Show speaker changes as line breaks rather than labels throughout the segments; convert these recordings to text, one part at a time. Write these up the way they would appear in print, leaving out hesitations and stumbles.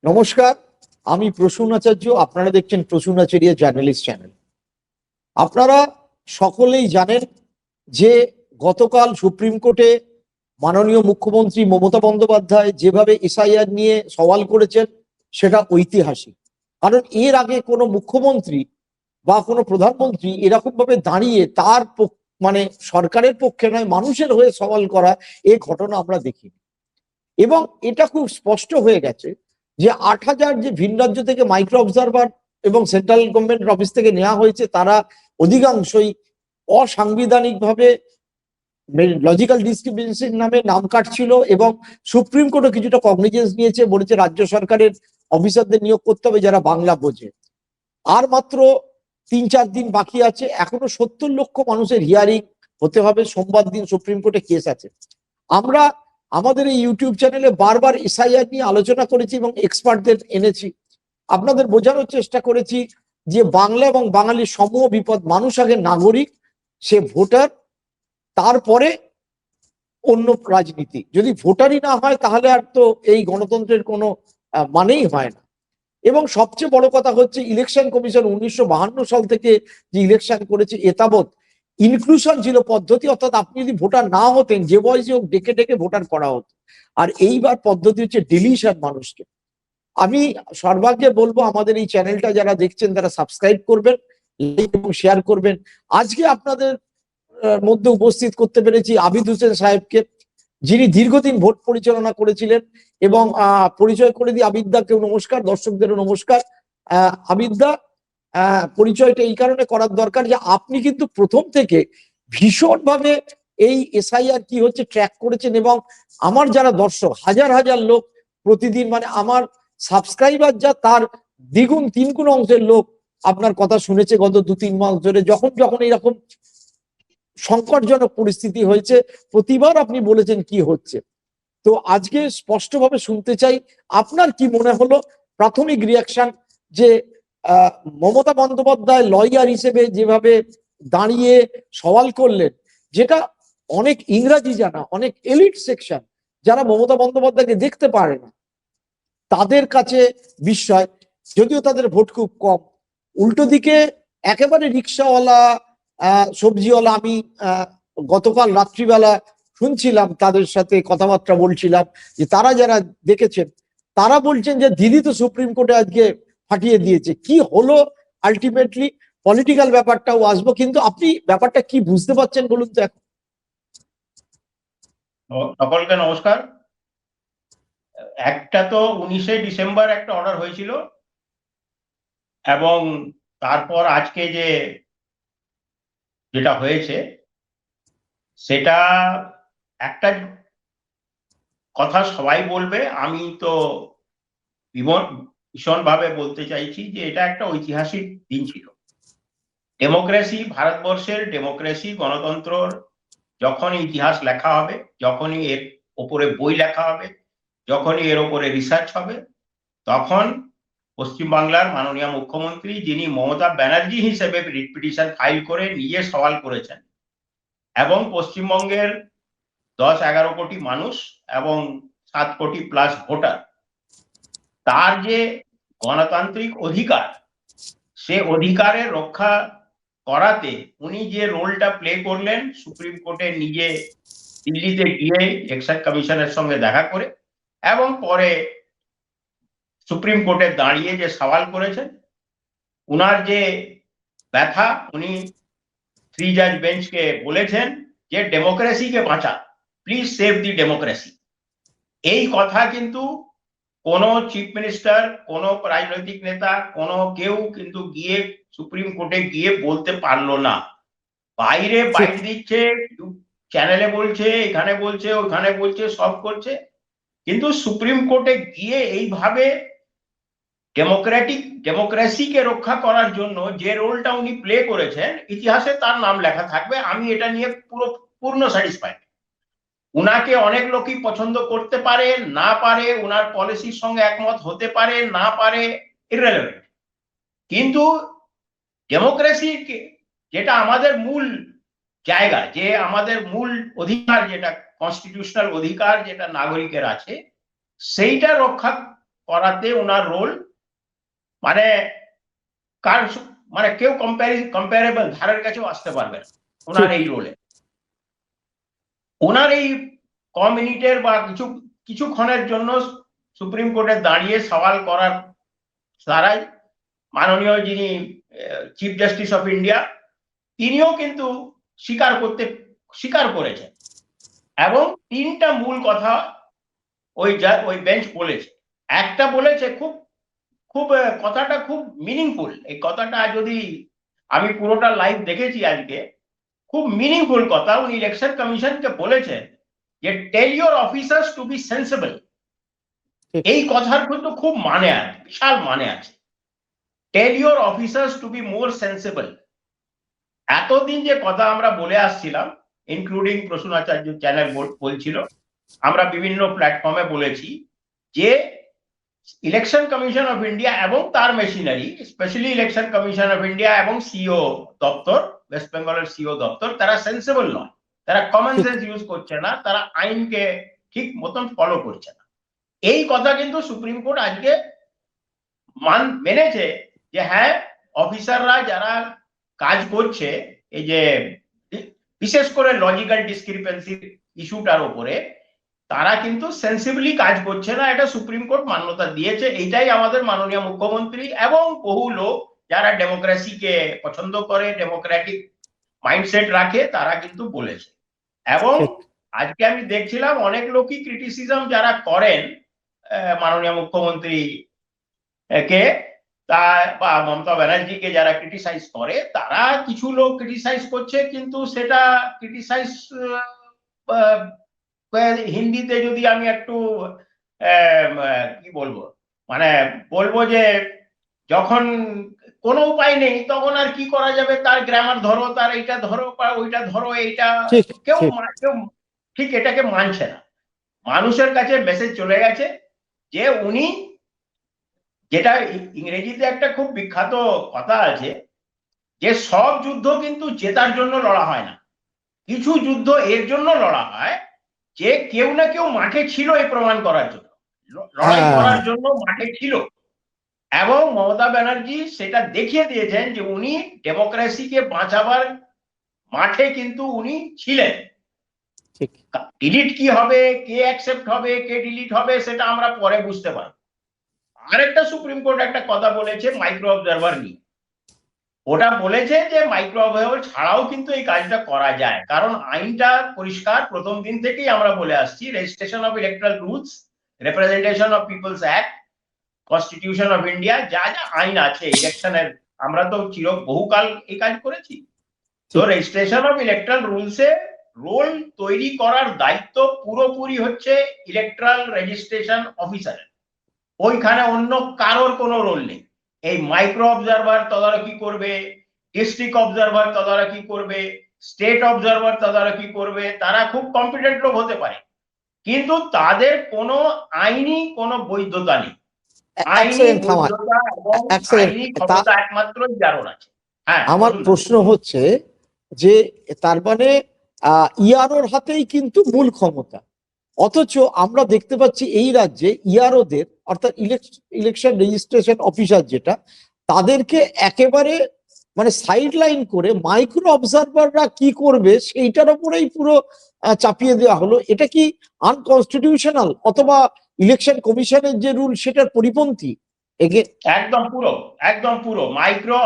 নমস্কার, আমি প্রসূন আচার্য। আপনারা দেখছেন প্রসূন আচার্য জার্নালিস্ট চ্যানেল। আপনারা সকলেই জানেন যে গতকাল সুপ্রিম কোর্টে মাননীয় মুখ্যমন্ত্রী মমতা বন্দ্যোপাধ্যায় যেভাবে এসআইআর নিয়ে সওয়াল করেছেন সেটা ঐতিহাসিক। কারণ এর আগে কোনো মুখ্যমন্ত্রী বা কোনো প্রধানমন্ত্রী এরকম ভাবে দাঁড়িয়ে তার মানে সরকারের পক্ষে নয় মানুষের হয়ে সওয়াল করা এ ঘটনা আমরা দেখিনি। এবং এটা খুব স্পষ্ট হয়ে গেছে যে 8,000 যে ভিন রাজ্য থেকে মাইক্রো অবজারভার এবং সেন্ট্রাল গভর্নমেন্ট অফিস থেকে নেওয়া হয়েছে তারা অধিকাংশই অসাংবিধানিকভাবে লজিক্যাল ডিসক্রিমিনেশন নামে নাম কাটছিল এবং সুপ্রিম কোর্টও কিছুটা কগনিজেন্স নিয়েছে, বলেছে রাজ্য সরকারের অফিসারদের নিয়োগ করতে হবে যারা বাংলা বোঝে। আর মাত্র 3-4 দিন বাকি আছে, এখনো 70 লক্ষ মানুষের হিয়ারিং হতে হবে। সোমবার দিন সুপ্রিম কোর্টে কেস আছে। আমরা আমাদের এই ইউটিউব চ্যানেলে বারবার এসআইআর নিয়ে আলোচনা করেছি এবং এক্সপার্টদের এনেছি। আপনাদের বোঝানোর চেষ্টা করেছি যে বাংলা এবং বাঙালির সমূহ বিপদ। মানুষ আগে নাগরিক, সে ভোটার, তারপরে অন্য রাজনীতি। যদি ভোটারই না হয় তাহলে আর তো এই গণতন্ত্রের কোনো মানেই হয় না। এবং সবচেয়ে বড় কথা হচ্ছে ইলেকশন কমিশন 1952 সাল থেকে যে ইলেকশন করেছে এতাবৎ ইনক্লুশন ছিল পদ্ধতি, অর্থাৎ আপনি যদি ভোটার না হতেন যে বয়সে হোক ডেকে ডেকে ভোটার করা হতো। আর এইবার পদ্ধতি হচ্ছে ডিলিশন মানুষকে। আমি সর্বাগ্যে বলবো আমাদের এই চ্যানেলটা যারা দেখছেন তারা সাবস্ক্রাইব করবেন, লাইক এবং শেয়ার করবেন। আজকে আপনাদের মধ্যে উপস্থিত করতে পেরেছি আবিদ হোসেন সাহেবকে, যিনি দীর্ঘদিন ভোট পরিচালনা করেছিলেন। এবং পরিচয় করে দিই আবিদদাকেও নমস্কার, দর্শকদেরও নমস্কার। আবিদদা, পরিচয়টা এই কারণে করার দরকার যে আপনি কিন্তু প্রথম থেকে ভীষণভাবে এই এসআইআর কি হচ্ছে ট্র্যাক করেছেন এবং আমার যারা দর্শক হাজার হাজার লোক প্রতিদিন, মানে আমার সাবস্ক্রাইবার যা তার দ্বিগুণ তিনগুণ অংশের লোক আপনার কথা শুনেছে গত 2-3 মাস ধরে। যখন যখন এরকম সংকটজনক পরিস্থিতি হয়েছে প্রতিবার আপনি বলেছেন কি হচ্ছে। তো আজকে স্পষ্টভাবে শুনতে চাই আপনার কি মনে হলো প্রাথমিক রিয়াকশন যে মমতা বন্দ্যোপাধ্যায় লয়ার হিসেবে যেভাবে দাঁড়িয়ে সওয়াল করলেন, যেটা অনেক ইংরাজি জানা অনেক এলিট সেকশন যারা মমতা বন্দ্যোপাধ্যায়কে দেখতে পারে না তাদের কাছে বিস্ময়, যদিও তাদের ভোট খুব কম। উল্টো দিকে একেবারে রিক্সাওয়ালা, সবজিওয়ালা, আমি গতকাল রাত্রিবেলা শুনছিলাম তাদের সাথে কথাবার্তা বলছিলাম যে তারা যারা দেখেছেন তারা বলছেন যে দিদি তো সুপ্রিম কোর্টে আজকে ফাটিয়ে দিয়েছে। কি হলো আলটিমেটলি পলিটিক্যাল ব্যাপারটাও আসবো, কিন্তু আপনি ব্যাপারটা কি বুঝতে পারছেন বলুন তো এখন।
সকলকে নমস্কার। একটা তো 19শে ডিসেম্বর একটা অর্ডার হয়েছিল এবং তারপর আজকে যেটা হয়েছে সেটা একটা কথা সবাই বলবে, আমি তো ভীষণভাবে বলতে চাইছি যে এটা একটা ঐতিহাসিক দিন ছিল। ডেমোক্রেসি, ভারতবর্ষের ডেমোক্রেসি গণতন্ত্রর যখনই ইতিহাস লেখা হবে, যখনই এর ওপরে বই লেখা হবে, যখনই এর ওপরে রিসার্চ হবে, তখন পশ্চিমবাংলার মাননীয় মুখ্যমন্ত্রী, যিনি মমতা ব্যানার্জি হিসেবে রিট পিটিশন ফাইল করে নিজে সওয়াল করেছেন এবং পশ্চিমবঙ্গের 10-11 কোটি মানুষ এবং 7 কোটি প্লাস ভোটার, তার যে গণতান্ত্রিক অধিকার, সে অধিকারের রক্ষা করাতে উনি যে রোলটা প্লে করলেন, সুপ্রিম কোর্টে নিজে দিল্লিতে গিয়ে ইলেকশন কমিশনের সঙ্গে দেখা করে এবং পরে সুপ্রিম কোর্টে দাঁড়িয়ে যে সওয়াল করেছেন, উনার যে ব্যথা, উনি 3 জাজ বেঞ্চকে বলেছেন যে ডেমোক্রেসিকে বাঁচা, প্লিজ সেভ দি ডেমোক্রেসি। এই কথা কিন্তু কোনো চিফ মিনিস্টার, কোনো রাজনৈতিক নেতা, কোনো কেউ কিন্তু গিয়ে সুপ্রিম কোর্টে গিয়ে বলতে পারলো না। বাইরে বাইট দিচ্ছে, চ্যানেলে বলছে, এখানে বলছে, ওখানে বলছে, সব করছে, কিন্তু সুপ্রিম কোর্টে গিয়ে এইভাবে ডেমোক্রেসিকে রক্ষা করার জন্য যে রোলটা উনি প্লে করেছেন, ইতিহাসে তার নাম লেখা থাকবে। আমি এটা নিয়ে পূর্ণ স্যাটিসফাইড। উনাকে অনেক লোকই পছন্দ করতে পারে, না পারে, উনার পলিসির সঙ্গে একমত হতে পারে, না পারে, ইররেলেভেন্ট, কিন্তু ডেমোক্রেসি যেটা আমাদের মূল জায়গা, যে আমাদের মূল অধিকার, যেটা কনস্টিটিউশনাল অধিকার যেটা নাগরিকের আছে, সেইটা রক্ষা করাতে ওনার রোল মানে মানে কেউ কম্পারেবল ধারের কাছেও আসতে পারবে না ওনার এই রোলে। ওনার এই ক মিনিটের বা কিছুক্ষণের জন্য সুপ্রিম কোর্টে দাঁড়িয়ে সওয়াল করার দ্বারাই মাননীয় যিনি চিফ জাস্টিস অফ ইন্ডিয়া তিনিও কিন্তু স্বীকার করেছেন এবং তিনটা মূল কথা ওই বেঞ্চ বলেছে। একটা বলেছে খুব খুব কথাটা খুব মিনিংফুল, এই কথাটা যদি আমি পুরোটা লাইভ দেখেছি আজকে, খুব মিনিংফুল কথা। উনি ইলেকশন কমিশনকে বলেছেন যে tell your officers to be sensible. এই কথার কিন্তু খুব মানে আছে, বিশাল মানে আছে। Tell your officers to be more sensible. এতদিন যে কথা আমরা বলে আসছিলাম, ইনক্লুডিং প্রসূন আচার্য চ্যানেল বলছিল, আমরা বিভিন্ন প্ল্যাটফর্মে বলেছি যে ইলেকশন কমিশন অফ ইন্ডিয়া এবং তার machinery, specially election commission of India এবং সিও দপ্তর, ওয়েস্ট বেঙ্গলের সিও দপ্তর, তারা সেন্সিবল নয়, তারা কমন সেন্স ইউজ করছে না, তারা আইনকে ঠিক মতন ফলো করছে না। এই কথা কিন্তু সুপ্রিম কোর্ট আজকে মেনেছে যে হ্যাঁ, অফিসাররা যারা কাজ করছে এই যে বিশেষ করে লজিক্যাল ডিসক্রিপেন্সি ইস্যুটার উপরে, তারা কিন্তু সেন্সিবলি কাজ করছে না, এটা সুপ্রিম কোর্ট মান্যতা দিয়েছে। এইটাই আমাদের মাননীয় মুখ্যমন্ত্রী এবং বহু লোক যারা ডেমোক্রেসিকে পছন্দ করে, ডেমোক্রেটিক মাইন্ডসেট রাখে, তারা কিন্তু বলেছে। এবং আজকে আমি দেখছিলাম অনেক লোকই ক্রিটিসিজম যারা করেন মাননীয় মুখ্যমন্ত্রী কে বা মমতা ব্যানার্জিকে যারা ক্রিটিসাইজ করে, তারা কিছু লোক ক্রিটিসাইজ করছে, কিন্তু সেটা ক্রিটিসাইজ হিন্দিতে যদি আমি একটু কি বলবো, মানে বলবো যে যখন কোনো উপায় নেই তখন আর কি করা যাবে, তার গ্রামার ধরো, তার এইটা ধরো, ওইটা ধরো, এইটা কেউ ঠিক এটাকে মানছে না। মানুষের কাছে মেসেজ চলে গেছে যে উনি, যেটা ইংরেজিতে একটা খুব বিখ্যাত কথা আছে যে সব যুদ্ধ কিন্তু জেতার জন্য লড়া হয় না, কিছু যুদ্ধ এর জন্য লড়া হয় যে কেউ না কেউ মাঠে ছিল এই প্রমাণ করার জন্য, লড়াই করার জন্য মাঠে ছিল। এবং মমতা ব্যানার্জি সেটা দেখিয়ে দিয়েছেন যে উনি ডেমোক্রেসিকে বাঁচাবার মাঠে কিন্তু উনি ছিলেন। ডিলিট কি হবে, কে অ্যাকসেপ্ট হবে, কে ডিলিট হবে, সেটা আমরা পরে বুঝতে পারি। আরেকটা সুপ্রিম কোর্ট একটা কথা বলেছে মাইক্রো অবজারভার নিয়ে, ওটা বলেছে যে মাইক্রো অবজারভার ছাড়াও কিন্তু এই কাজটা করা যায়, কারণ আইনটা পরিষ্কার। প্রথম দিন থেকেই আমরা বলে আসছি, registration of electoral rules, representation of people's act, constitution of India, যা যা আইন আছে ইলেকশনের, আমরা তো বহুকাল এই কাজ করেছি। তো রেজিস্ট্রেশন অফ ইলেকট্রাল রুলসে রোল তৈরি করার দায়িত্ব পুরোপুরি হচ্ছে ইলেকট্রাল রেজিস্ট্রেশন অফিসারের, ওইখানে অন্য কারোর কোনো রোল নেই। এই মাইক্রো অবজারভার তদারকি করবে, ডিস্ট্রিক্ট অবজারভার তদারকি করবে, স্টেট অবজারভার তদারকি করবে, তারা খুব কম্পিটেন্ট লোক হতে পারে, কিন্তু তাদের কোনো আইনি কোনো বৈধতা নেই। আইনি বৈধতা এবং আইনি ক্ষমতা একমাত্র যার আছে। হ্যাঁ,
আমার প্রশ্ন হচ্ছে যে তার মানে ইআরওর হাতেই কিন্তু মূল ক্ষমতা, অথচ আমরা দেখতে পাচ্ছি এই রাজ্যে ইআরওদের অর্থাৎ ইলেকশন রেজিস্ট্রেশন অফিসার যেটা, তাদেরকে একেবারে মানে সাইড লাইন করে মাইক্রো অবজারভাররা কি করবে সেইটার উপরেই পুরো চাপিয়ে দেওয়া হলো। এটা কি আনকনস্টিটিউশনাল অথবা ইলেকশন কমিশনের যে রুল সেটার পরিপন্থী?
একদম পুরো মাইক্রো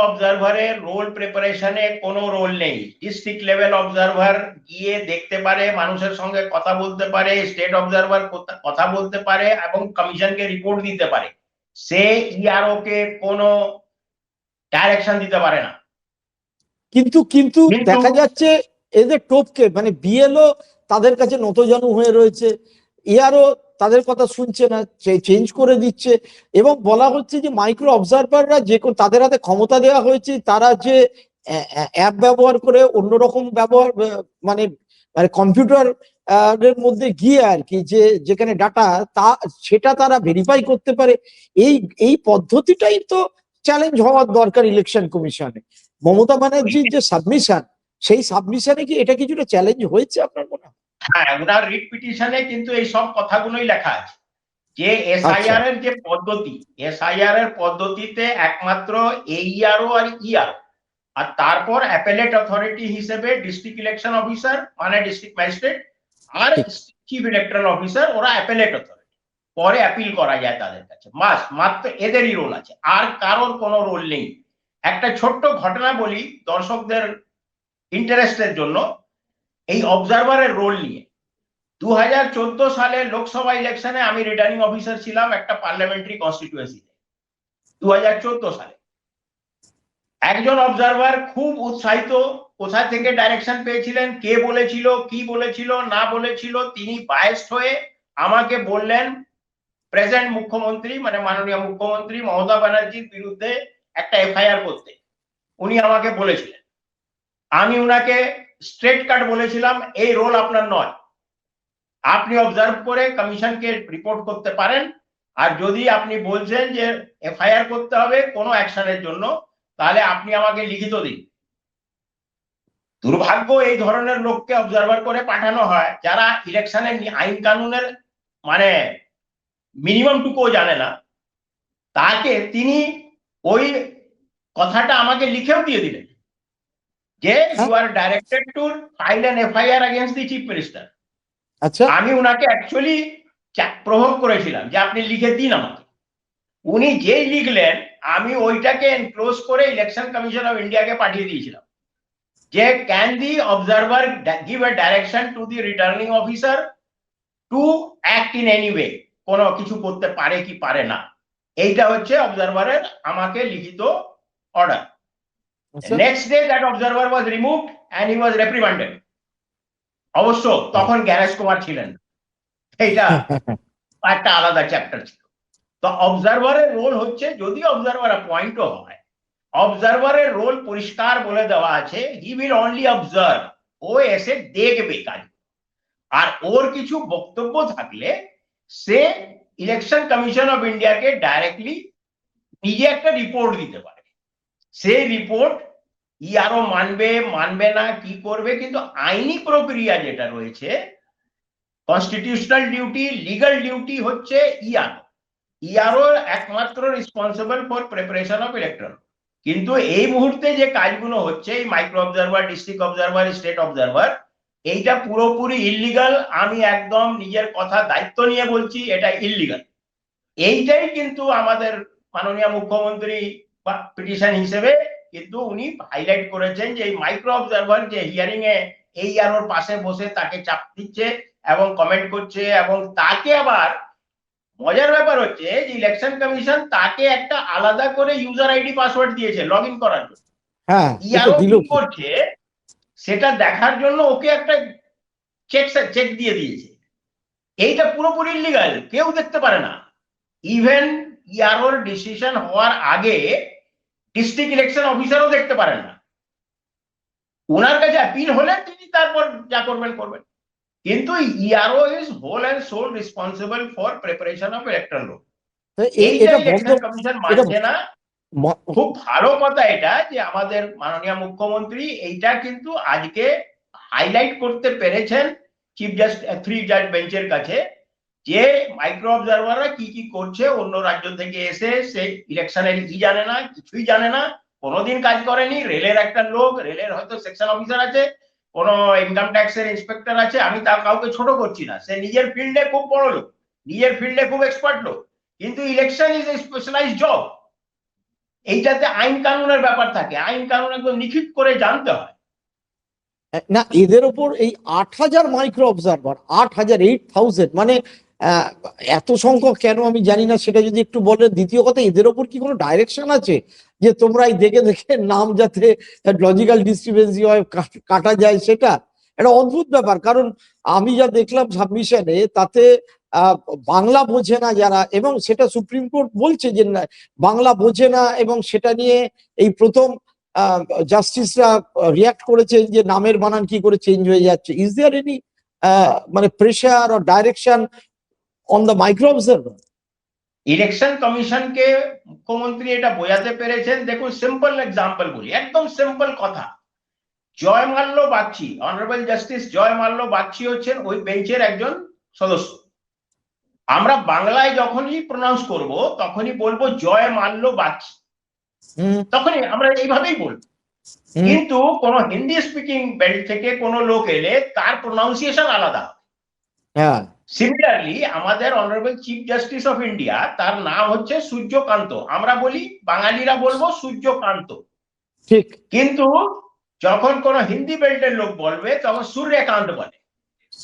অবজারভারের রোল প্রিপারেশনে কোনো রোল নেই। ডিস্ট্রিক্ট লেভেল অবজারভার গিয়ে দেখতে পারে, মানুষের সঙ্গে কথা বলতে পারে, স্টেট অবজারভার কথা বলতে পারে এবং কমিশনকে রিপোর্ট দিতে পারে, সে ইআরও কে কোনো ডাইরেকশন দিতে পারে না।
কিন্তু দেখা যাচ্ছে এদের টোপকে মানে বিএলও তাদের কাছে নতজানু হয়ে রয়েছে, ইআরও তাদের কথা শুনছে না, চেঞ্জ করে দিচ্ছে, এবং বলা হচ্ছে যে মাইক্রো অবজারভাররা যে তাদের হাতে ক্ষমতা দেওয়া হয়েছে, তারা যে অ্যাপ ব্যবহার করে অন্যরকম ব্যবহার মানে কম্পিউটার এর মধ্যে গিয়ে আর কি যেখানে ডাটা সেটা তারা ভেরিফাই করতে পারে। এই পদ্ধতিটাই তো চ্যালেঞ্জ হওয়ার দরকার ইলেকশন কমিশনে। মমতা ব্যানার্জির যে সাবমিশন, সেই সাবমিশনে কি এটা কিছুটা চ্যালেঞ্জ হয়েছে আপনার মনে হয়?
হ্যাঁ, ওনার রিট পিটিশনে কিন্তু এই সব কথাগুলোই লেখা আছে যে এসআইআর এর যে পদ্ধতি, এসআইআর এর পদ্ধতিতে একমাত্র এইআরও আর ইআরও, আর তারপর অ্যাপেলেট অথরিটি হিসেবে ডিস্ট্রিক্ট ইলেকশন অফিসার মানে ডিস্ট্রিক্ট ম্যাজিস্ট্রেট আর চিফ ইলেকট্রাল অফিসার, ওরা অ্যাপেলেট অথরিটি, পরে অ্যাপিল করা যায় তাদের কাছে। মাত্র এদেরই রোল আছে, আর কারোর কোনো রোল নেই। একটা ছোট্ট ঘটনা বলি দর্শকদের ইন্টারেস্টের জন্য এই অবজারভারের রোল নিয়ে। 2014 সালে লোকসভা ইলেকশনে আমি রিটার্নিং অফিসার ছিলাম একটা পার্লামেন্টারি কনস্টিটিউয়েন্সিতে 2014 সালে। একজন অবজারভার খুব উৎসাহিত, কোথা থেকে ডাইরেকশন পেয়েছিলেন, কে বলেছিল, কি বলেছিল না বলেছিল, তিনি বায়াসড হয়ে আমাকে বললেন প্রেজেন্ট মুখ্যমন্ত্রী মানে মাননীয় মুখ্যমন্ত্রী মমতা ব্যানার্জির বিরুদ্ধে একটা এফআইআর করতে। উনি আমাকে বলেছিলেন, আমি উনাকে স্ট্রেট কাট বলেছিলাম এই রোল আপনার নয়, আপনি অবজার্ভ করে কমিশনকে রিপোর্ট করতে পারেন, আর যদি আপনি বলছেন যে এফআইআর করতে হবে কোনো অ্যাকশনের জন্য, তাহলে আপনি আমাকে লিখিত দিন। দুর্ভাগ্য এই ধরনের লোককে অবজারভার করে পাঠানো হয় যারা ইলেকশনের আইন কানুনের মানে মিনিমাম টুকুও জানে না। তাকে তিনি ওই কথাটা আমাকে লিখেও দিয়ে দিলেন যে you are directed to file an FIR against the chief minister.
আচ্ছা,
আমি উনাকে অ্যাকচুয়ালি প্রভোগ করেছিলাম যে আপনি লিখে দিন আমাকে। উনি যেই লিখলেন আমি ওইটাকে এনক্লোজ করে ইলেকশন কমিশন অফ ইন্ডিয়াকে পাঠিয়ে দিয়েছিলাম যে can the observer give a direction to the returning officer to act in any way, কোনো কিছু করতে পারে কি পারে না। এইটা হচ্ছে অবজারভারের আমাকে লিখিত order. Next day that observer was removed and he was reprimanded. অবশ্য তখন জ্ঞানেশ কুমার ছিলেন, এইটা একটা আলাদা চ্যাপ্টার ছিল। তো অবজারভারের রোল হচ্ছে, যদি অবজারভার অ্যাপয়েন্টও হয়, অবজারভারের রোল পরিষ্কার বলে দেওয়া আছে হি উইল অনলি অবজার্ভ, ও এসে দেখবে কাজ, আর ওর কিছু বক্তব্য থাকলে সে ইলেকশন কমিশন অফ ইন্ডিয়াকে ডাইরেক্টলি নিজে একটা রিপোর্ট দিতে পারে। সেই রিপোর্ট ইআরও মানবে মানবে না কি করবে, কিন্তু আইনি প্রক্রিয়া যেটা রয়েছে কনস্টিটিউশনাল ডিউটি লিগ্যাল ডিউটি হচ্ছে ইআরও। ইআরও একমাত্র responsible for preparation of electoral. কিন্তু এই মুহূর্তে যে কাজগুলো হচ্ছে এই micro observer, district observer, state observer, এইটা পুরোপুরি ইললিগাল। আমি একদম নিজের কথা দায়িত্ব নিয়ে বলছি এটা ইললিগাল। এইটাই কিন্তু আমাদের মাননীয় মুখ্যমন্ত্রী পিটিশন হিসেবে কিন্তু উনি হাইলাইট করেছেন যে এই মাইক্রো অবজারভার যে হিয়ারিং এ এই আর ওর পাশে বসে তাকে চাপ দিচ্ছে এবং কমেন্ট করছে, এবং তাকে আবার মজার ব্যাপার হচ্ছে যে ইলেকশন কমিশন তাকে একটা আলাদা করে ইউজার আইডি পাসওয়ার্ড দিয়েছে লগ ইন করার জন্য।
হ্যাঁ,
ইয়ারও কি করছে সেটা দেখার জন্য ওকে একটা চেক দিয়ে দিয়েছে। এইটা পুরোপুরি ইলিগাল, কেউ দেখতে পারে না। ইভেন ইয়ারোর ডিসিশন হওয়ার আগে ডিস্ট্রিক্ট ইলেকশন অফিসারও দেখতে পারেন না। ওনার কাছে অ্যাপিল হলে তিনি তারপর যা করবেন করবেন, কিন্তু ERO is whole and sole responsible for preparation of electoral roll. এইটা ইলেকশন কমিশন মানছে না। খুব ভালো কথা এটা যে আমাদের মাননীয় মুখ্যমন্ত্রী এইটা কিন্তু আজকে হাইলাইট করতে পেরেছেন চিফ জাস্টিস 3 জাজ বেঞ্চের কাছে, যে মাইক্রো অবজারভাররা কি কি করছে, অন্য রাজ্য থেকে এসে সে ইলেকশনের কি জানে না, কিছুই জানে না, কোনোদিন কাজ করেনি। রেলের একটা লোক, রেলের হয়তো সেকশন অফিসার আছে, কোন ইনকাম ট্যাক্সের ইন্সপেক্টর আছে, আমি তার কাউকে ছোট করছি না, সে নিজের ফিল্ডে খুব বড় লোক, নিজের ফিল্ডে খুব এক্সপার্ট লোক, কিন্তু election is a specialised job. এইটাতে আইন কানুনের ব্যাপার থাকে, আইন কানুন একদম নিখুঁত করে জানতে হয়।
না, এদের ওপর এই 8,000 মাইক্রো অবজারভার, 8,000, 8,000 মানে এত সংখ্যক কেন আমি জানি না, সেটা যদি একটু বলেন। দ্বিতীয় কথা, এদের ওপর কি কোনো ডাইরেকশন আছে যে তোমরা এই দেখে দেখে নাম যাতে লজিক্যাল ডিস্ট্রিবেন্সি হয়, কাটা যায়? সেটা একটা অদ্ভুত ব্যাপার। কারণ আমি যা দেখলাম সাবমিশনে, তাতে বাংলা বোঝে না যারা, এবং সেটা সুপ্রিম কোর্ট বলছে যে বাংলা বোঝে না, এবং সেটা নিয়ে এই প্রথম জাস্টিসরা রিয়াক্ট করেছে যে নামের বানান কি করে চেঞ্জ হয়ে যাচ্ছে। ইজ দেয়ার এনি মানে pressure or direction on the micro observer?
Election কমিশনকে মুখ্যমন্ত্রী এটা বোঝাতে পেরেছেন। দেখুন, সিম্পল এক্সাম্পল বলি, একদম সিম্পল কথা। জয় মাল্য বাগচি, অনারেবল জাস্টিস জয় মাল্য বাগচি হচ্ছেন ওই বেঞ্চের একজন সদস্য। আমরা বাংলায় যখনই প্রনাউন্স করব তখনই বলবো জয় মাল্য বাচ্চি,
হুম
তখনই আমরা এইভাবেই বলবো।
হুম
কিন্তু কোনো হিন্দি স্পিকিং বেল্ট থেকে কোনো লোক এলে তার প্রোনাউন্সিয়েশন আলাদা।
হ্যাঁ
সিমিলারলি আমাদের honourable chief justice of India, তার নাম হচ্ছে সূর্যকান্ত, আমরা বলি বাঙালিরা বলবো সূর্যকান্ত,
ঠিক।
কিন্তু যখন কোনো হিন্দি বেল্টের লোক বলবে তখন সূর্যকান্ত বলে।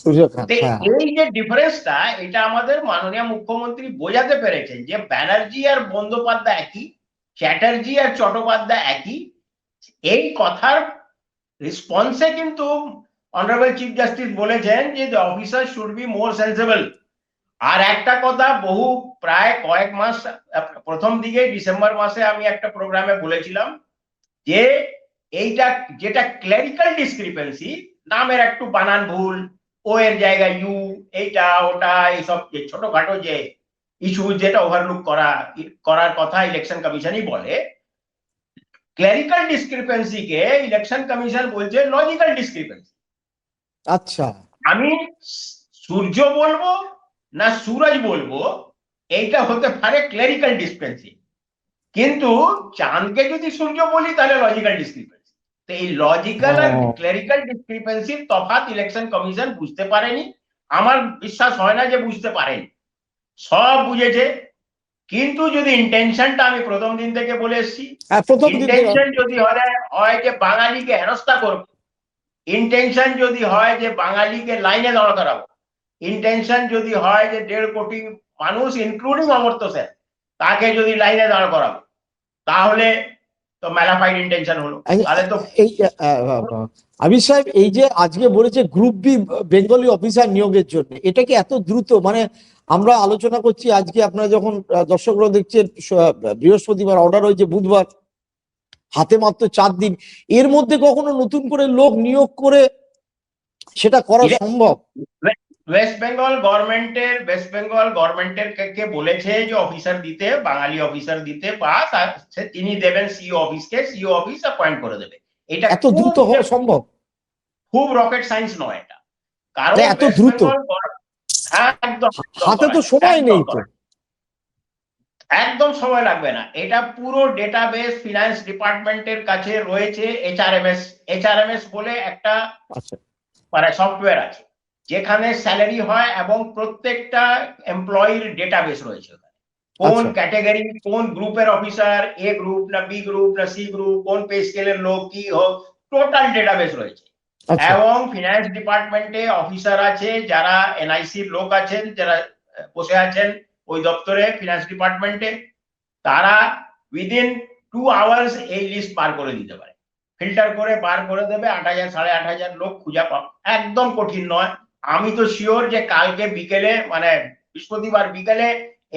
সূর্যকান্ত,
তো
হ্যাঁ।
এই যে ডিফারেন্সটা, এটা আমাদের মাননীয় মুখ্যমন্ত্রী বোঝাতে পেরেছেন যে ব্যানার্জি আর বন্দ্যোপাধ্যায় একই, চ্যাটার্জি আর চট্টোপাধ্যায় একই। এই কথার রেসপন্সে কিন্তু অনারেবল চিফ জাস্টিস বলেছেন যে the officer should be more sensible. আর একটা কথা, বহু প্রায় কয়েক মাস প্রথম দিকে ডিসেম্বর মাসে আমি একটা প্রোগ্রামে বলেছিলাম যে এইটা যেটা ক্লেরিক্যাল ডিসক্রিপেন্সি, নামের একটু বানান ভুল, ও এর জায়গায় ইউ, এইটা ওটা, এইসব ছোটখাটো যে ইস্যু যেটা ওভারলুক করার কথা ইলেকশন কমিশনই বলে, ক্লেরিক্যাল ডিসক্রিপেন্সি কে ইলেকশন কমিশন বলছে লজিক্যাল ডিসক্রিপেন্সি।
আচ্ছা,
আমি সূর্য বলবো না সূরজ বলবো, এইটা হতে পারে ক্লেরিক্যাল ডিসক্রিপেন্সি, কিন্তু চাঁদকে যদি সূর্য বলি তাহলে লজিক্যাল ডিসক্রিপেন্সি। তো এই লজিক্যাল আর
ও
ক্লেরিক্যাল ডিসক্রিপেন্সির তফাৎ ইলেকশন কমিশন বুঝতে পারেনি। আমার বিশ্বাস হয় না যে বুঝতে পারেনি, সব বুঝেছে। কিন্তু যদি ইন্টেনশনটা, আমি প্রথম দিন থেকে বলে এসেছি,
হ্যাঁ, প্রথম দিন থেকে।
ইন্টেনশন যদি হয় যে বাঙালিকে হেনস্থা করবো, ইন্টেনশন যদি হয় যে বাঙালিকে লাইনে দাঁড় করাবো, ইন্টেনশন যদি হয় যে 1.5 কোটি মানুষ ইনক্লুডিং অমর্ত্য সেন তাকে যদি লাইনে দাঁড় করাবো, তাহলে তো ম্যালাফাইড ইন্টেনশন হলো,
এই
তাহলে তো
এই, আবির সাহেব, এই যে আজকে বলেছে গ্রুপ বি বেঙ্গলি অফিসার নিয়োগের জন্য, এটা কি এত দ্রুত? মানে আমরা আলোচনা করছি আজকে, আপনারা যখন দর্শকরা দেখছেন বৃহস্পতিবার অর্ডার হয়েছে, বুধবার, হাতে মাত্র 4 দিন, এর মধ্যে কখনো নতুন করে লোক নিয়োগ করে সেটা করা সম্ভব?
ওয়েস্ট বেঙ্গল গভর্নমেন্টের কে বলেছে যে অফিসার দিতে, বাঙালি অফিসার দিতে, বা তিনি দেবেন সিও অফিসকে, সিও অফিস অ্যাপয়েন্ট করে দেবে। এটা
এত দ্রুত হওয়া সম্ভব?
খুব রকেট সায়েন্স নয় এটা, কারণ
এত
ওয়েস্ট
দ্রুত?
বেঙ্গল, হ্যাঁ একদম,
হাতে তো সময় নেই তো।
একদম সময় লাগবে না। এটা পুরো ডেটাবেস ফিনান্স ডিপার্টমেন্টের কাছে রয়েছে। এইচআরএমএস বলে একটা
আচ্ছা
মানে সফটওয়্যার আছে, যেখানে স্যালারি হয় এবং প্রত্যেকটা এমপ্লয়ির ডেটাবেস রয়েছে। কোন
আচ্ছা
ক্যাটাগরি, কোন গ্রুপের অফিসার, এ গ্রুপ না বি গ্রুপ না সি গ্রুপ, কোন পে স্কেলের লোক, কি হোক, টোটাল ডেটাবেস রয়েছে।
আচ্ছা
এবং ফিনান্স ডিপার্টমেন্টে অফিসার আছে, যারা এনআইসির লোক আছেন, যারা বসে আছেন ওই দপ্তরে ফিনান্স ডিপার্টমেন্টে, তারা উইদিন 2 আওয়ার্স এই লিস্ট বার করে দিতে পারে, ফিল্টার করে বার করে দেবে। 8,000 8,500 লোক খুঁজে পাওয়া একদম কঠিন নয়। আমি তো শিওর যে কালকে বিকেলে, মানে বৃহস্পতিবার বিকেলে,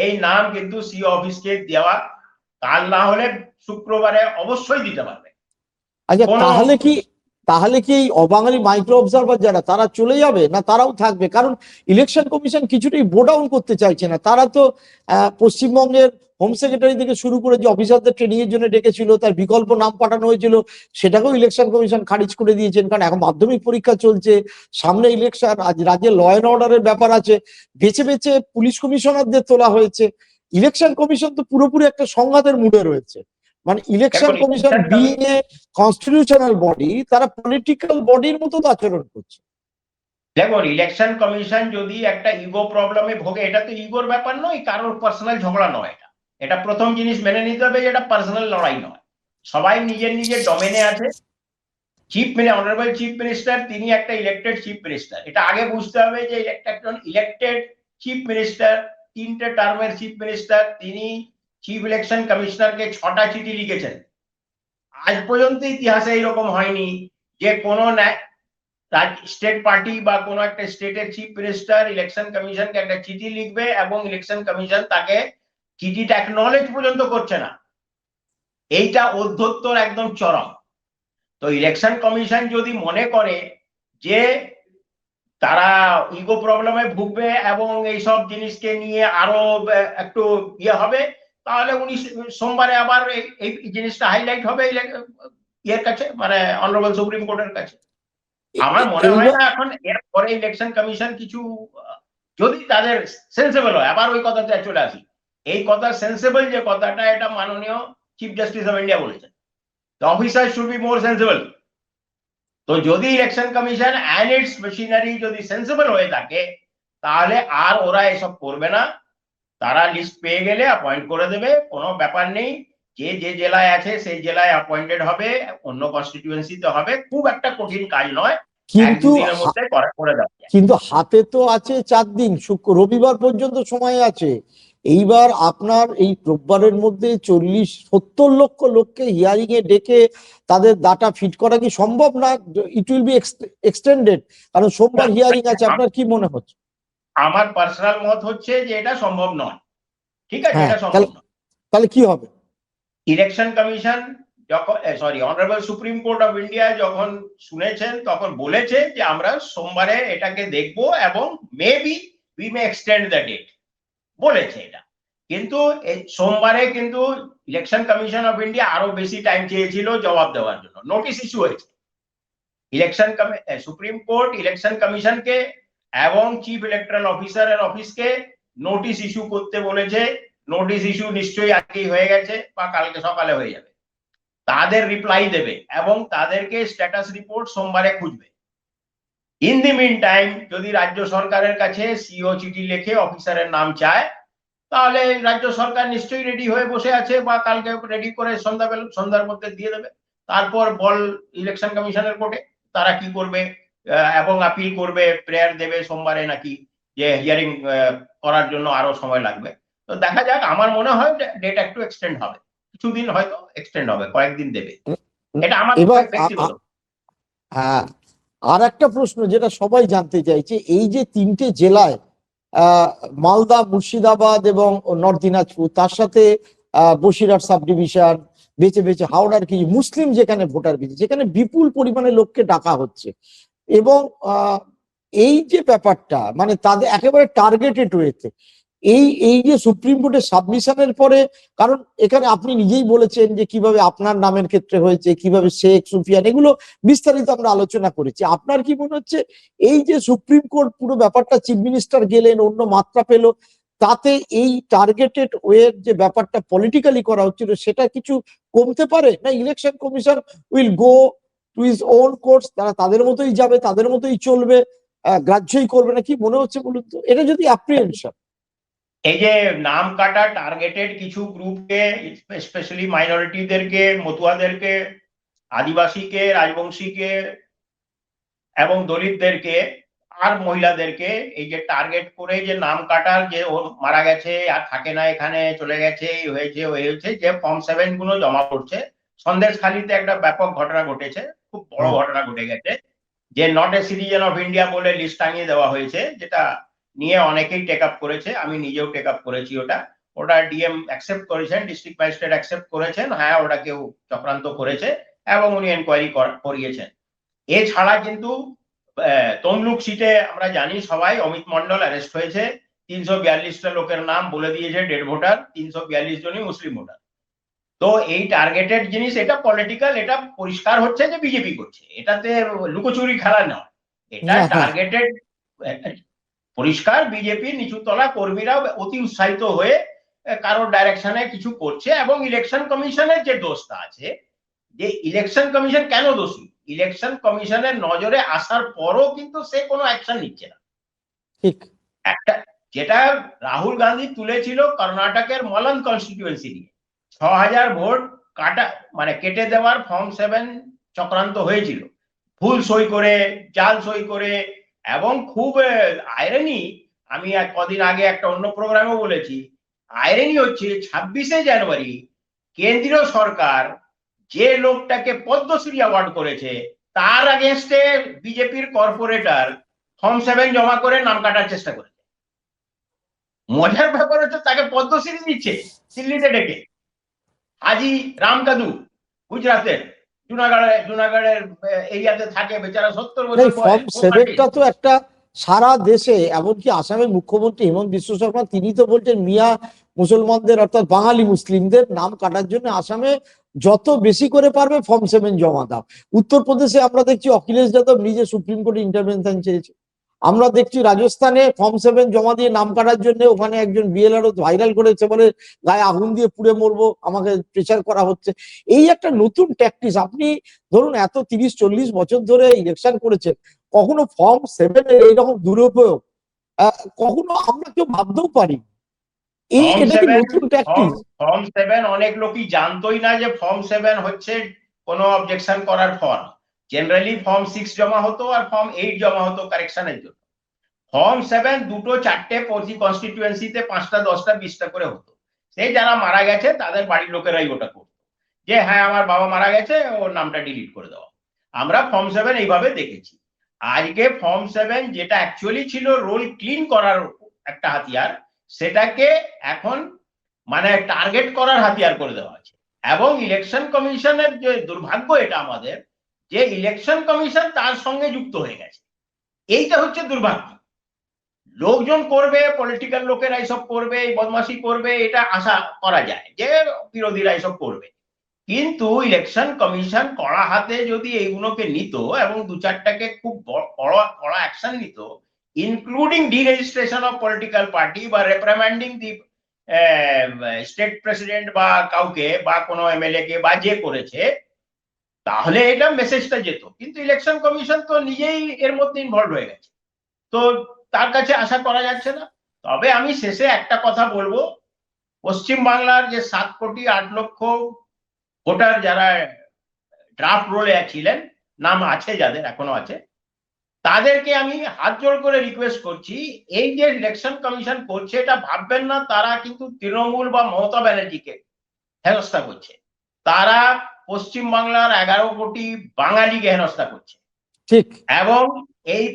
এই নাম কিন্তু সিও অফিসকে দেওয়া, কাল না হলে শুক্রবারে অবশ্যই দিতে পারবে।
আচ্ছা,
কোনো
তাহলে কি এই অবাঙালি মাইক্রো অবজারভার যারা, তারা চলে যাবে না তারাও থাকবে? কারণ ইলেকশন কমিশন কিছুটাই বো ডাউন করতে চাইছে না। তারা তো পশ্চিমবঙ্গের হোম সেক্রেটারি থেকে শুরু করে যে অফিসারদের ট্রেনিং এর জন্য ডেকেছিল, তার বিকল্প নাম পাঠানো হয়েছিল, সেটাকেও ইলেকশন কমিশন খারিজ করে দিয়েছেন। কারণ এখন মাধ্যমিক পরীক্ষা চলছে, সামনে ইলেকশন, আজ রাজ্যে ল অ্যান্ড অর্ডারের ব্যাপার আছে, বেছে বেছে পুলিশ কমিশনারদের তোলা হয়েছে। ইলেকশন কমিশন তো পুরোপুরি একটা সংঘাতের মুডে রয়েছে। মানে election commission being a constitutional body, তারা পলিটিক্যাল বডির মতো আচরণ করছে।
দেখুন, ইলেকশন কমিশন যদি একটা ইগো প্রবলেমে ভোগে, এটা তো ইগোর ব্যাপার নয়, কারোর পার্সোনাল ঝগড়া নয়। এটা এটা প্রথম জিনিস মেনে নিতে হবে যে এটা পার্সোনাল লড়াই নয়। সবাই নিজের নিজের ডোমেনে আছে। অনারেবল চিফ মিনিস্টার, তিনি একটা ইলেক্টেড চিফ মিনিস্টার, এটা আগে বুঝতে হবে যে একজন ইলেক্টেড চিফ মিনিস্টার, 3টে টার্মের চিফ মিনিস্টার, তিনি চিফ ইলেকশন কমিশনারকে 6টা চিঠি লিখেছেন। আজ পর্যন্ত ইতিহাসে এইরকম হয়নি যে কোনো স্টেট পার্টি বা কোনো একটা স্টেটের চিফ মিনিস্টার ইলেকশন কমিশনকে একটা চিঠি লিখবে এবং ইলেকশন কমিশন তাকে চিঠিটা অ্যাকনলেজ পর্যন্ত করছে না। এইটা অধ্যত্তর একদম চরম। তো ইলেকশন কমিশন যদি মনে করে যে তারা ইগো প্রবলেমে ভুগবে এবং এইসব জিনিসকে নিয়ে আরো একটু ইয়ে হবে, তাহলে উনি সোমবারে আবার এই জিনিসটা হাইলাইট হবে ইয়ের কাছে, মানে অনারেবল সুপ্রিম কোর্টের কাছে। আমার মনে হয় না এখন এরপরে ইলেকশন কমিশন কিছু যদি তাদের সেন্সেবল হয়, আবার ওই কথাটা চলে আসি, এই কথা সেন্সেবল যে কথাটা, এটা মাননীয় চিফ জাস্টিস অফ ইন্ডিয়া বলেছেন, the officer should be more sensible. তো যদি election commission and it's machinery যদি সেন্সেবল হয়ে থাকে, তাহলে আর ওরা এসব করবে না। তারা লিস্ট পেয়ে গেলে অ্যাপয়েন্ট করে দেবে, কোনো ব্যাপার নেই। যে যে জেলায় আছে সেই জেলায় অ্যাপয়েন্টেড হবে, অন্য কনস্টিটিউয়েন্সিতে হবে, খুব একটা কঠিন কাজ নয়, এক
কিন্তু
দুদিনের মধ্যে করে দেওয়া যায়।
কিন্তু হাতে তো আছে 4 দিন, রবিবার পর্যন্ত সময় আছে। এইবার আপনার এই রোববারের মধ্যে 40-70 লক্ষ লোককে হিয়ারিং এ ডেকে তাদের ডাটা ফিট করা কি সম্ভব না? ইট উইল বি এক্সটেন্ডেড, কারণ সোমবার হিয়ারিং আছে। আপনার কি মনে হচ্ছে?
আমার পার্সোনাল মত হচ্ছে যে এটা সম্ভব নয়। ঠিক আছে,
হ্যাঁ,
এটা সম্ভব নয়।
তাহলে কি হবে?
ইলেকশন কমিশন যখন, sorry, honourable supreme court of India যখন শুনেছেন, তখন বলেছে যে আমরা সোমবারে এটাকে দেখব এবং maybe we may extend the date, বলেছে এটা। কিন্তু এই সোমবারে কিন্তু ইলেকশন কমিশন অফ ইন্ডিয়া আরো বেশি টাইম চেয়েছিল জবাব দেওয়ার জন্য, নোটিশ ইস্যু হয়েছে। ইলেকশন সুপ্রিম কোর্ট ইলেকশন কমিশনকে এবং চিফ ইলেকট্রাল অফিসারের অফিসকে নোটিশ ইস্যু করতে বলেছে। নোটিশ ইস্যু নিশ্চয়ই আজকেই হয়ে গেছে বা কালকে সকালে হয়ে যাবে। তাদের রিপ্লাই দেবে এবং তাদেরকে স্ট্যাটাস রিপোর্ট সোমবারে খুঁজবে। ইন দি মিন টাইম যদি রাজ্য সরকারের কাছে সিও চিঠি লিখে অফিসারের নাম চায়, তাহলে রাজ্য সরকার নিশ্চয়ই রেডি হয়ে বসে আছে, বা কালকে রেডি করে সন্ধ্যার মধ্যে দিয়ে দেবে। তারপর বল ইলেকশন কমিশনের কোর্টে তারা কি করবে, এবং আপিল করবে, প্রেয়ার দেবে সোমবারে নাকি যে হিয়ারিং করার জন্য আরো সময় লাগবে। তো দেখা যাক, আমার মনে হয় ডেট একটু এক্সটেন্ড হবে, কিছুদিন হয়তো এক্সটেন্ড হবে, কয়েকদিন দেবে, এটা আমার
এবার
ব্যক্তিগত।
হ্যাঁ, আর একটা প্রশ্ন যেটা সবাই জানতে চাইছে, এই যে 3টে জেলায় মালদা, মুর্শিদাবাদ এবং নর্থ দিনাজপুর, তার সাথে বসিরহাট সাব ডিভিশন, বেঁচে বেঁচে হাওড়ার কিছু মুসলিম যেখানে ভোটার বেশি, যেখানে বিপুল পরিমাণে লোককে ডাকা হচ্ছে, এবং এই যে ব্যাপারটা মানে তাদের একেবারে টার্গেটেড হয়েছে, এই যে সুপ্রিম কোর্টের সাবমিশনের পরে, কারণ এখানে আপনি নিজেই বলেছেন যে কিভাবে আপনার নামের ক্ষেত্রে হয়েছে, কিভাবে শেখ সুফিয়ান, এগুলো বিস্তারিত আমরা আলোচনা করেছি। আপনার কি মনে হচ্ছে এই যে সুপ্রিম কোর্ট পুরো ব্যাপারটা, চিফ মিনিস্টার গেলেন, অন্য মাত্রা পেল, তাতে এই টার্গেটেড ওয়ের যে ব্যাপারটা পলিটিক্যালি করা হচ্ছিল সেটা কিছু কমতে পারে না? Election commission will go to his own course, তারা তাদের মতোই যাবে, তাদের মতোই চলবে, গ্রাহ্যই করবে না? কি মনে হচ্ছে বলুন তো, এটা যদি অ্যাপ্রিহেনশন।
এই যে নাম কাটা টার্গেটেড কিছু গ্রুপকে, স্পেশালি মাইনরিটিদেরকে, মতুয়াদেরকে, আদিবাসীকে, রাজবংশীকে এবং দলিতদেরকে আর মহিলাদেরকে, এই যে টার্গেট করে যে নাম কাটার, যে ও মারা গেছে আর থাকে না এখানে, চলে গেছে, এই হয়েছে ওই হয়েছে, যে ফর্ম 7 গুলো জমা করছে। সন্দেশখালিতে একটা ব্যাপক ঘটনা ঘটেছে, খুব বড় ঘটনা ঘটে গেছে, যে not a citizen of India বলে লিস্ট টাঙিয়ে দেওয়া হয়েছে, যেটা নিয়ে অনেকেই টেক আপ করেছে, আমি নিজেও টেক আপ করেছি। ওটা ডিএম অ্যাকসেপ্ট করেছেন, ডিস্ট্রিক্ট ম্যাজিস্ট্রেট অ্যাকসেপ্ট করেছেন, হ্যাঁ ওটা কেউ চক্রান্ত করেছে এবং উনি এনকোয়ারি করিয়েছেন। এছাড়া কিন্তু তমলুক সিটে আমরা জানি সবাই, অমিত মন্ডল অ্যারেস্ট হয়েছে, 342টা লোকের নাম বলে দিয়েছে ডেড ভোটার, 342 জনই মুসলিম ভোটার। তো এই টার্গেটেড জিনিস, এটা পলিটিক্যাল, এটা পরিষ্কার হচ্ছে যে বিজেপি করছে, এটাতে লুকোচুরি খেলা নয়, এটা টার্গেটেড, পরিষ্কার বিজেপি নিচুতলা কর্মীরা অতি উৎসাহিত হয়ে কারোর ডাইরেকশনে কিছু করছে। এবং ইলেকশন কমিশনের যে দোষটা আছে, যে ইলেকশন কমিশন কেন দোষী, ইলেকশন কমিশনের নজরে আসার পরও কিন্তু সে কোনো অ্যাকশন নিচ্ছে না।
ঠিক
একটা যেটা রাহুল গান্ধী তুলেছিল কর্ণাটকের মলন কনস্টিটিউয়েন্সি নিয়ে, 6000 ভোট কাটা মানে কেটে দেওয়ার ফর্ম 7 চক্রান্ত হয়েছিল, ভুল সই করে, জাল সই করে। এবং খুব আইরনি, আমি কদিন আগে একটা অন্য প্রোগ্রামে বলেছি, আইরনি হচ্ছে 26শে জানুয়ারি কেন্দ্রীয় সরকার যে লোকটাকে পদ্মশ্রী অ্যাওয়ার্ড করেছে, তার আগেনস্টে বিজেপির কর্পোরেটর ফর্ম 7 জমা করে নাম কাটার চেষ্টা করেছে। মজার ব্যাপার হচ্ছে তাকে পদ্মশ্রী দিচ্ছে দিল্লিতে ডেকে। হাজি রামকাদু, গুজরাটের জুনাগড়ের এরিয়াতে থাকে, বেচারা 70 বছর
ফর্ম
বয়স।
7টা তো একটা সারা দেশে, এমনকি আসামের মুখ্যমন্ত্রী হেমন্ত বিশ্ব শর্মা তিনি তো বলছেন মিয়া মুসলমানদের অর্থাৎ বাঙালি মুসলিমদের নাম কাটার জন্য আসামে যত বেশি করে পারবে ফর্ম 7 জমা দাও। উত্তরপ্রদেশে আমরা দেখছি অখিলেশ যাদব নিজে সুপ্রিম কোর্টে ইন্টারভেনশন চেয়েছে। আমরা দেখছি রাজস্থানে ফর্ম 7 জমা দিয়ে নাম কাটার জন্য ওখানে একজন বিএলআরও ভাইরাল করেছে, বলে গায়ে আগুন দিয়ে পুড়ে মরবো, আমাকে প্রেচার করা হচ্ছে। এই একটা নতুন ট্যাকটিস। আপনি ধরুন এত 30-40 বছর ধরে ইলেকশন করেছেন, কখনো ফর্ম 7 এর এইরকম দুরুপয়োগ কখনো আমরা কেউ ভাবতেও পারি? এটা কি নতুন ট্যাকটিস?
ফর্ম 7 অনেক লোকই জানতোই না যে ফর্ম 7 হচ্ছে কোনো অবজেকশন করার ফর্ম। জেনারেলি ফর্ম 6 জমা হতো আর ফর্ম 8 জমা হতো কারেকশনের জন্য। ফর্ম 7 দুটো চারটে প্রতি কনস্টিটিউয়েন্সিতে 5টা 10টা 20টা করে হতো। সেই যারা মারা গেছে তাদের বাড়ির লোকেরাই ওটা করতো, যে হ্যাঁ আমার বাবা মারা গেছে, ওর নামটা ডিলিট করে দেওয়া। আমরা ফর্ম 7 এইভাবে দেখেছি। আজকে ফর্ম 7 যেটা অ্যাকচুয়ালি ছিল রোল ক্লিন করার একটা হাতিয়ার, সেটাকে এখন মানে টার্গেট করার হাতিয়ার করে দেওয়া আছে। এবং ইলেকশন কমিশনের যে দুর্ভাগ্য এটা আমাদের, যে ইলেকশন কমিশন তার সঙ্গে যুক্ত হয়ে গেছে। এইটা হচ্ছে দুর্ভাগ্য। লোকজন করবে, পলিটিক্যাল লোকেরা এইসব করবে, বদমাশি করবে, এটা আশা করা যায় যে বিরোধীরা এইসব করবে। কিন্তু ইলেকশন কমিশন কড়া হাতে যদি এইগুলোকে নিত এবং দু চারটাকে খুব কড়া অ্যাকশন নিত, including deregistration of political party বা রেপ্রিম্যান্ডিং দি স্টেট প্রেসিডেন্ট বা কাউকে বা কোনো এমএলএ কে বা যে করেছে, তাহলে এটা মেসেজটা যেত। কিন্তু ইলেকশন কমিশন তো নিজেই এর মধ্যে ইনভলভ হয়ে গেছে, তো তার কাছে আশা করা যাচ্ছে না। তবে আমি শেষে একটা কথা বলবো, পশ্চিম বাংলার যে 7,08,00,000 ভোটার যারা ড্রাফট রোলে ছিলেন, নাম আছে যাদের এখনো আছে, তাদেরকে আমি হাত জোড় করে রিকোয়েস্ট করছি, এই যে ইলেকশন কমিশন করছে এটা ভাববেন না তারা কিন্তু তৃণমূল বা মমতা ব্যানার্জিকে হেনস্থা করছে। তারা পশ্চিম বাংলার 11 কোটি বাঙালিকে হেনস্থা করছে।
ঠিক।
এবং এই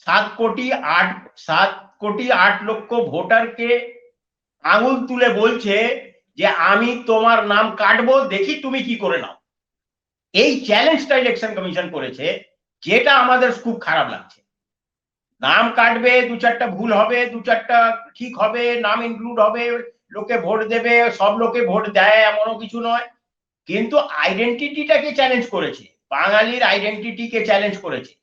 7,08,00,000 ভোটারকে আঙুল তুলে বলছে যে আমি তোমার নাম কাটবো, দেখি তুমি কি করে নাও। এই চ্যালেঞ্জটা ইলেকশন কমিশন করেছে, যেটা আমাদের খুব খারাপ লাগছে। নাম কাটবে, দু চারটা ভুল হবে, দু চারটা ঠিক হবে, নাম ইনক্লুড হবে, লোকে ভোট দেবে, সব লোকে ভোট দেয় এমনও কিছু নয়, কিন্তু আইডেন্টিটিটাকে চ্যালেঞ্জ করেছে, বাঙালির আইডেন্টিটিকে চ্যালেঞ্জ করেছে।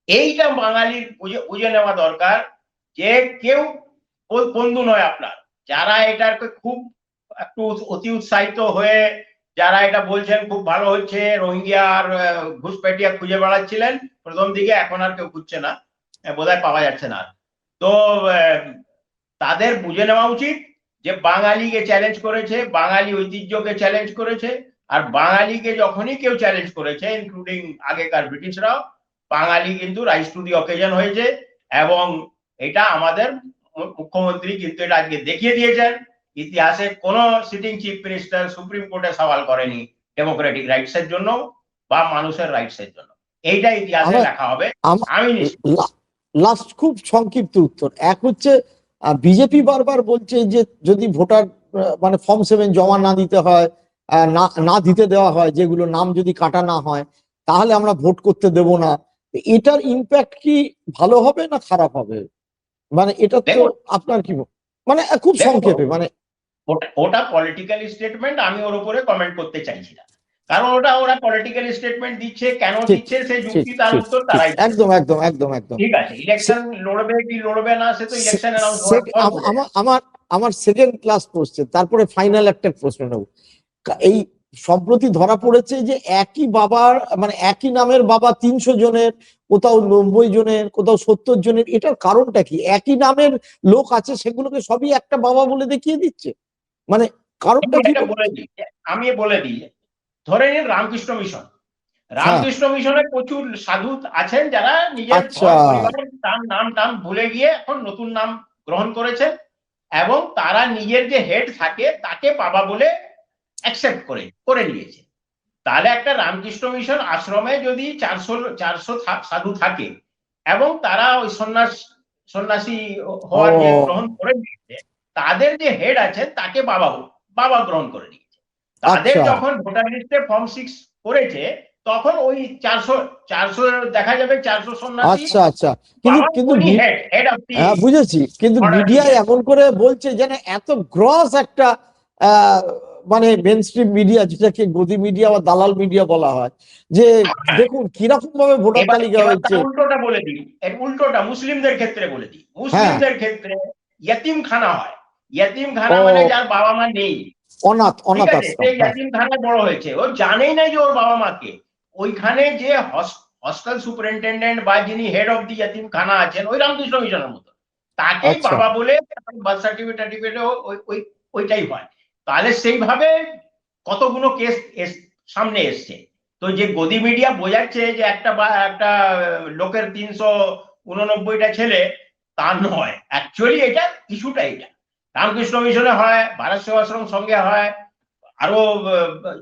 এইটা বাঙালির বুঝে নেওয়া দরকার যে কেউ বন্ধু নয় আপনার। যারা এটাকে খুব একটু অতি উৎসাহিত হয়ে যারা এটা বলছেন খুব ভালো হচ্ছে, রোহিঙ্গা আর ঘুষপেটিয়া খুঁজে বেড়াচ্ছিলেন প্রথম দিকে, এখন আর কেউ খুঁজছে না, বোধহয় পাওয়া যাচ্ছে না। তো তাদের বুঝে নেওয়া উচিত যে বাঙালিকে চ্যালেঞ্জ করেছে, বাঙালি ঐতিহ্যকে চ্যালেঞ্জ করেছে। আর বাঙালিকে যখনই কেউ চ্যালেঞ্জ করেছে, ইনক্লুডিং আগেকার ব্রিটিশরাও, বাঙালি কিন্তু রাইজ টু দি অকেশন হয়েছে। এবং এটা আমাদের মুখ্যমন্ত্রী কিন্তু এটা আজকে দেখিয়ে দিয়েছেন। ইতিহাসে কোন সিটিং চিফ মিনিস্টার সুপ্রিম কোর্টে সওয়াল করেনি ডেমোক্রেটিক রাইটস এর জন্য বা মানুষের রাইটস এর জন্য। এইটা ইতিহাসে লেখা হবে। আমি
লাস্ট খুব সংক্ষিপ্ত উত্তর। এক হচ্ছে বিজেপি বারবার বলছে যে যদি ভোটার মানে ফর্ম 7 জমা না দিতে হয়, না দিতে দেওয়া হয়, যেগুলো নাম যদি কাটা না হয়, তাহলে আমরা ভোট করতে দেব না। এটার ইম্প্যাক্ট কি ভালো হবে না খারাপ হবে? মানে এটা তো আপনার কি মানে খুব সংক্ষেপে, মানে
ওটা পলিটিক্যাল স্টেটমেন্ট, আমি ওর উপরে কমেন্ট করতে চাইছি না, কারণ ওরা পলিটিক্যাল স্টেটমেন্ট দিচ্ছে, কেন দিচ্ছে সেই যুক্তি তার উত্তর তারাই।
একদম একদম একদম একদম
ঠিক আছে, ইলেকশন লড়বে কি লড়বে না সে তো ইলেকশন অ্যানাউন্স হওয়ার পর।
আমার সেকেন্ড ক্লাস কোশ্চেন, তারপরে ফাইনাল একটা প্রশ্ন নেব। এই সম্প্রতি ধরা পড়েছে যে একই বাবার মানে একই নামের বাবা 300 জনের, কোথাও 90 জনের, কোথাও 70 জনের। এটার কারণটা কি? একই নামের লোক আছে, সেগুলোকে সবই একটা বাবা বলে দেখিয়ে দিচ্ছে, মানে কারণটা কি?
আমি বলে দিই, ধরে নিন রামকৃষ্ণ মিশন। রামকৃষ্ণ মিশনে প্রচুর সাধু আছেন যারা নিজের পরিবারের নাম ভুলে গিয়ে এখন নতুন নাম গ্রহণ করেছেন, এবং তারা নিজের যে হেড থাকে তাকে বাবা বলে অ্যাকসেপ্ট করে নিয়েছে। তাহলে একটা রামকৃষ্ণ মিশন আশ্রমে যদি 400 সাধু থাকে এবং তারা ওই সন্ন্যাসী হওয়ার যে গ্রহণ করে নিয়েছে, তাদের যে হেড আছে তাকে বাবা গ্রহণ করে নিয়েছে। তাদের যখন ভোটার লিস্টে ফর্ম 6 করেছে, তখন ওই 400 দেখা যাবে 400 সন্ন্যাসী।
আচ্ছা কিন্তু বুঝেছি, কিন্তু মিডিয়া এমন করে বলছে যেন এত গ্রস একটা মানে মেন স্ট্রিম মিডিয়া, যেটাকে গদি মিডিয়া বা দালাল মিডিয়া বলা হয়, যে দেখুন কিরকম ভাবে ভোটার তালিকা হয়েছে।
উল্টোটা বলে দিই, এর উল্টোটা মুসলিমদের ক্ষেত্রে বলে দিই। মুসলিমদের ক্ষেত্রে ইয়েতিমখানা হয়। ইয়েতিমখানা মানে যার বাবা মা নেই,
অনাথ,
ঠিক
অনাথ
আছে,
আশ্রম।
সেই ইয়েতিমখানায় বড় হয়েছে, ও জানেই না যে ওর বাবা মাকে। ওইখানে যে হস্টেল সুপারিনটেন্ডেন্ট বা যিনি হেড অফ দি ইয়েতিমখানা আছেন, ওই রামকৃষ্ণ মিশনের মতো, তাকেই
আচ্ছা,
বাবা বলে বার্থ সার্টিফিকেট ওইটাই হয়। তাহলে সেইভাবে কতগুলো কেস সামনে এসছে। তো যে গদি মিডিয়া বোঝাচ্ছে যে একটা লোকের 389টা ছেলে, তা নয়। অ্যাকচুয়ালি এটা ইস্যুটা এটা রামকৃষ্ণ মিশনে হয়, ভারত সেবাশ্রম সঙ্গে হয়, আরো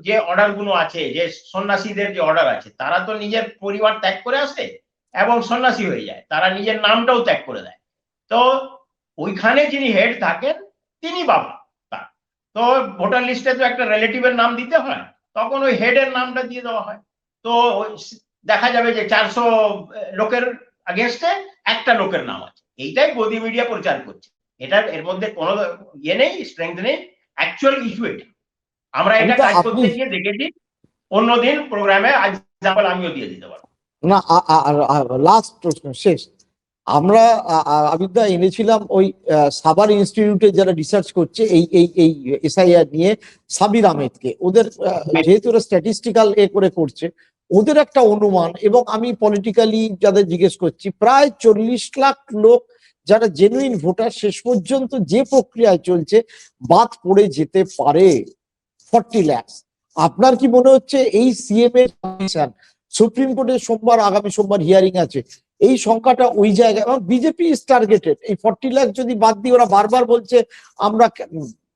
যে অর্ডার গুলো আছে, যে সন্ন্যাসীদের যে অর্ডার আছে, তারা তো নিজের পরিবার ত্যাগ করে আসে এবং সন্ন্যাসী হয়ে যায়, তারা নিজের নামটাও ত্যাগ করে দেয়। তো ওইখানে যিনি হেড থাকেন তিনি বাবা তার। তো ভোটার লিস্টে তো একটা রিলেটিভের নাম দিতে হয়, তখন ওই হেডের নামটা দিয়ে দেওয়া হয়। তো দেখা যাবে যে 400 লোকের আগেনস্টে একটা লোকের নাম আছে। এইটাই গদি মিডিয়া প্রচার করছে। এটা এর মধ্যে কোনো ইয়ে নেই, স্ট্রেংথ নেই, অ্যাকচুয়াল ইস্যু এটা। আমরা এটা কাজ
আপনি
করতে গিয়ে দেখেছি। অন্যদিন প্রোগ্রামে এক্সাম্পল আমিও দিয়ে দিতে পারবো।
না, লাস্ট প্রশ্ন শেষ। আমরা আবিদ্যা এনেছিলাম ওই সাভার ইনস্টিটিউটে যারা রিসার্চ করছে এই এই এই এসআইআর নিয়ে, সাবির আহমেদকে। ওদের যেহেতু ওরা স্ট্যাটিস্টিক্যাল করছে, ওদের একটা অনুমান, এবং আমি পলিটিক্যালি যাদের জিজ্ঞেস করছি, প্রায় 40 লাখ লোক যারা জেনুইন ভোটার, শেষ পর্যন্ত যে প্রক্রিয়ায় চলছে বাদ পড়ে যেতে পারে 40 লাখ। আপনার কি মনে হচ্ছে এই সিএম এর সুপ্রিম কোর্টে আগামী সোমবার হিয়ারিং আছে, এই সংখ্যাটা ওই জায়গায়, এবং বিজেপি ইজ টার্গেটেড, এই 40 লাখ যদি বাদ দিয়ে, ওরা বারবার বলছে আমরা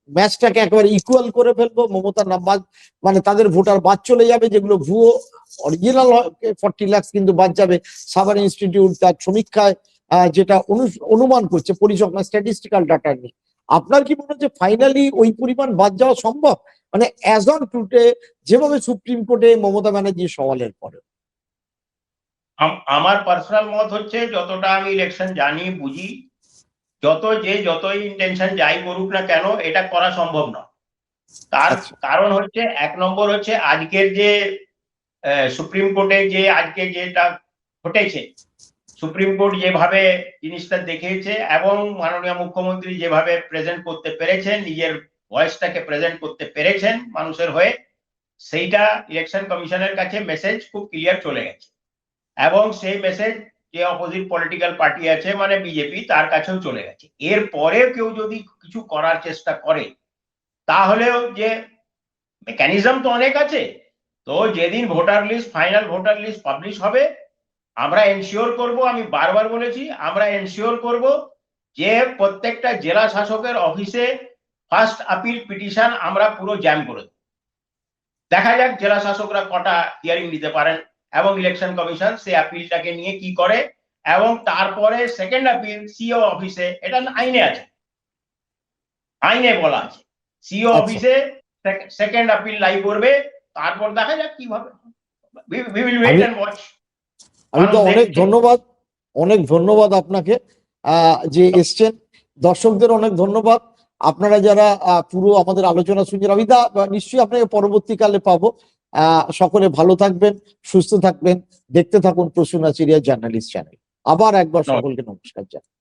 ম্যাচটাকে একেবারে ইকুয়াল করে ফেলবো, মমতার নাম বাদ, মানে তাদের ভোটার বাদ চলে যাবে, যেগুলো ভুয়ো, অরিজিনাল 40 লাখ কিন্তু বাদ যাবে। সাভার ইনস্টিটিউট তার সমীক্ষায় যেটা অনুমান করছে, পরিসংখ্যান স্ট্যাটিস্টিক্যাল ডাটা নিয়ে, আপনার কি মনে হচ্ছে ফাইনালি ওই পরিমাণ বাদ যাওয়া সম্ভব, মানে অ্যাজ অন টুডে, যেভাবে সুপ্রিম কোর্টে মমতা ব্যানার্জি সওয়ালের পরে?
আমার পার্সোনাল মত হচ্ছে, যতটা আমি ইলেকশন জানি বুঝি, যতই ইন্টেনশন যাই করুক না কেন, এটা করা সম্ভব না। তার কারণ হচ্ছে, 1 নম্বর হচ্ছে আজকের যে সুপ্রিম কোর্টে যে আজকে যেটা ঘটেছে, সুপ্রিম কোর্ট যেভাবে জিনিসটা দেখিয়েছে এবং মাননীয় মুখ্যমন্ত্রী যেভাবে প্রেজেন্ট করতে পেরেছেন, নিজের ভয়েসটাকে প্রেজেন্ট করতে পেরেছেন মানুষের হয়ে, সেইটা ইলেকশন কমিশনের কাছে মেসেজ খুব ক্লিয়ার চলে গেছে। এবং সেই মেসেজ যে অপোজিট পলিটিক্যাল পার্টি আছে মানে বিজেপি, তার কাছেও চলে গেছে। এর পরেও কেউ যদি কিছু করার চেষ্টা করে, তাহলেও যে মেকানিজম তো অনেক আছে। তো যেদিন voter list, final voter list publish হবে, আমরা এনশিওর করব, আমি বারবার বলেছি, আমরা এনশিওর করব যে প্রত্যেকটা জেলা শাসকের অফিসে ফার্স্ট আপিল পিটিশন আমরা পুরো জ্যাম করে দেব। দেখা যাক জেলা শাসকরা কটা হিয়ারিং নিতে পারেন এবং ইলেকশন কমিশন সেই আপিলটাকে নিয়ে কি করে, এবং তারপরে সেকেন্ড আপিল সিও অফিসে, এটা আইনে আছে, আইনে বলা আছে, সিও অফিসে সেকেন্ড আপিল লাই করবে, তারপর দেখা যাক কিভাবে। we will wait and watch।
আমি তো অনেক ধন্যবাদ আপনাকে যে এসছেন। দর্শকদের অনেক ধন্যবাদ, আপনারা যারা পুরো আমাদের আলোচনা শুনছেন। অমিতা, নিশ্চয়ই আপনাকে পরবর্তীকালে পাবো। সকলে ভালো থাকবেন, সুস্থ থাকবেন, দেখতে থাকুন প্রসূন আচারিয়া জার্নালিস্ট চ্যানেল। আবার একবার সকলকে নমস্কার জানাই।